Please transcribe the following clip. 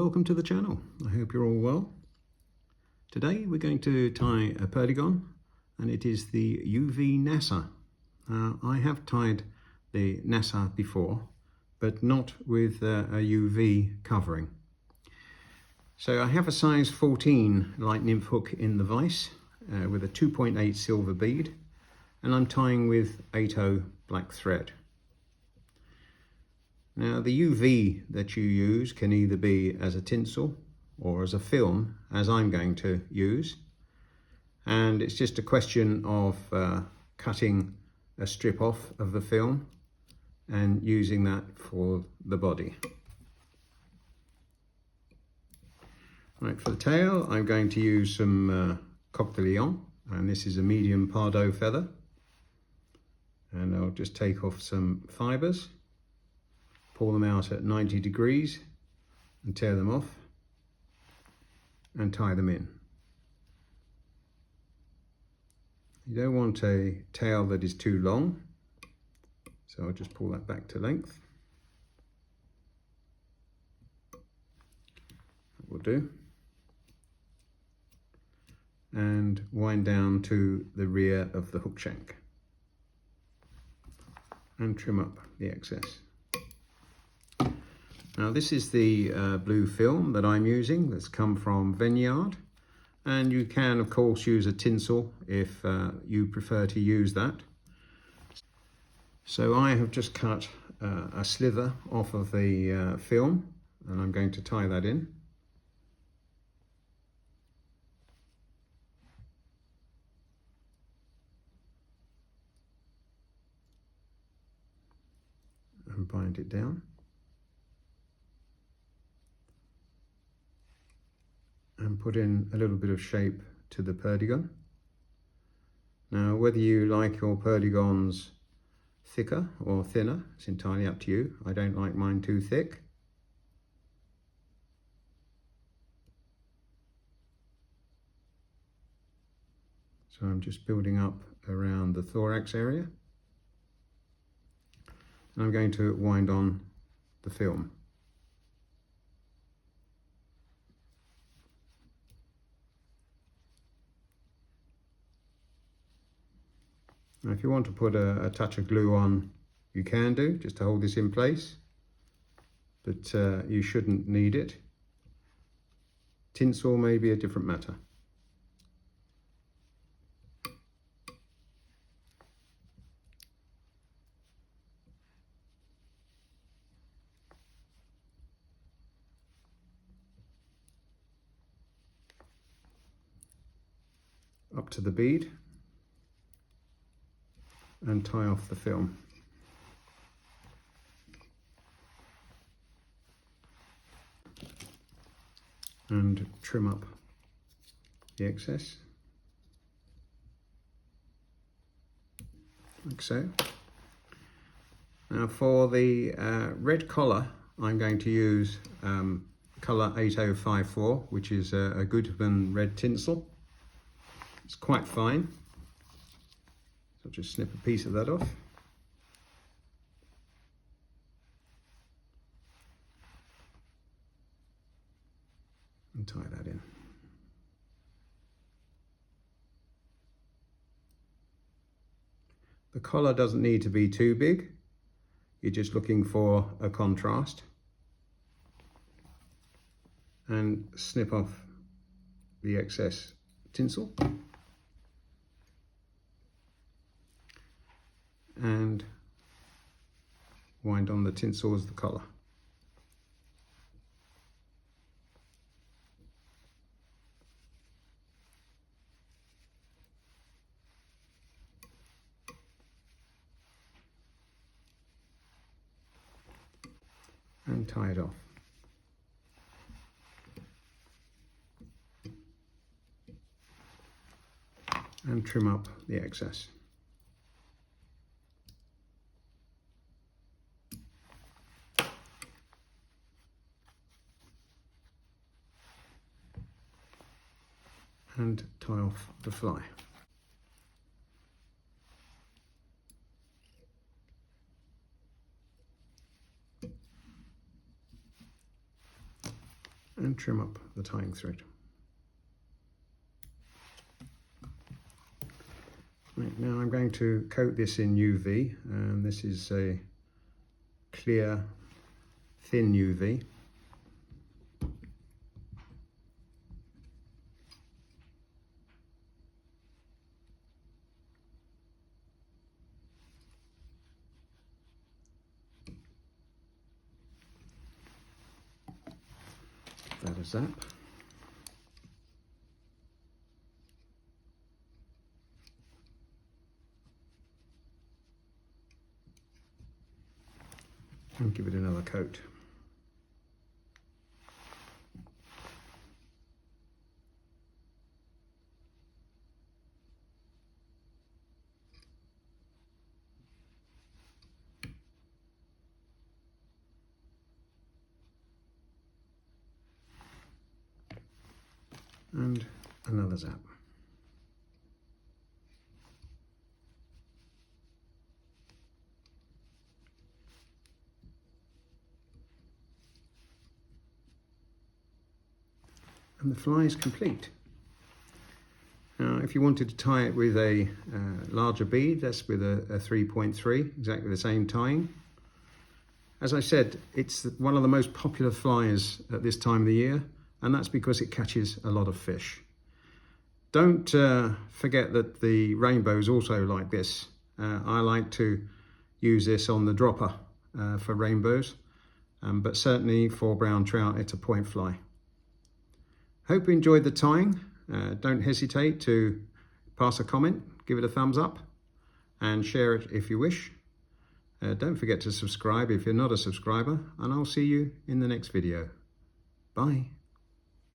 welcome to the channel. I hope you're all well. Today we're going to tie a Perdigón, and it is the UV NASA. I have tied the NASA before, but not with a UV covering. So I have a size 14 light nymph hook in the vise with a 2.8 silver bead, and I'm tying with 8/0 black thread. Now the UV that you use can either be as a tinsel or as a film, as I'm going to use, and it's just a question of cutting a strip off of the film and using that for the body. Right, for the tail I'm going to use some coq de lion, and this is a medium pardo feather, and I'll just take off some fibres, pull them out at 90 degrees and tear them off and tie them in. You don't want a tail that is too long, so I'll just pull that back to length. That will do. And wind down to the rear of the hook shank and trim up the excess. Now this is the blue film that I'm using, that's come from Vineyard, and you can of course use a tinsel if you prefer to use that. So I have just cut a slither off of the film, and I'm going to tie that in. And bind it down. And put in a little bit of shape to the Perdigón. Now whether you like your Perdigons thicker or thinner, it's entirely up to you. I don't like mine too thick. So I'm just building up around the thorax area. And I'm going to wind on the film. Now if you want to put a touch of glue on, you can do, just to hold this in place, but you shouldn't need it. Tinsel may be a different matter. Up to the bead and tie off the film. And trim up the excess, like so. Now for the red collar, I'm going to use colour 8054, which is a Goodman red tinsel. It's quite fine. So I'll just snip a piece of that off. And tie that in. The collar doesn't need to be too big. You're just looking for a contrast. And snip off the excess tinsel. And wind on the tinsel as the collar. And tie it off. And trim up the excess. And tie off the fly. and trim up the tying thread. Right, now I'm going to coat this in UV, and this is a clear, thin UV. That is that. And give it another coat. And another zap. And the fly is complete. Now, if you wanted to tie it with a larger bead, that's with a 3.3, exactly the same tying. As I said, it's one of the most popular flies at this time of the year, and that's because it catches a lot of fish. Don't forget that the rainbow is also like this. I like to use this on the dropper for rainbows, but certainly for brown trout, it's a point fly. Hope you enjoyed the tying. Don't hesitate to pass a comment, give it a thumbs up, and share it if you wish. Don't forget to subscribe if you're not a subscriber, and I'll see you in the next video. Bye.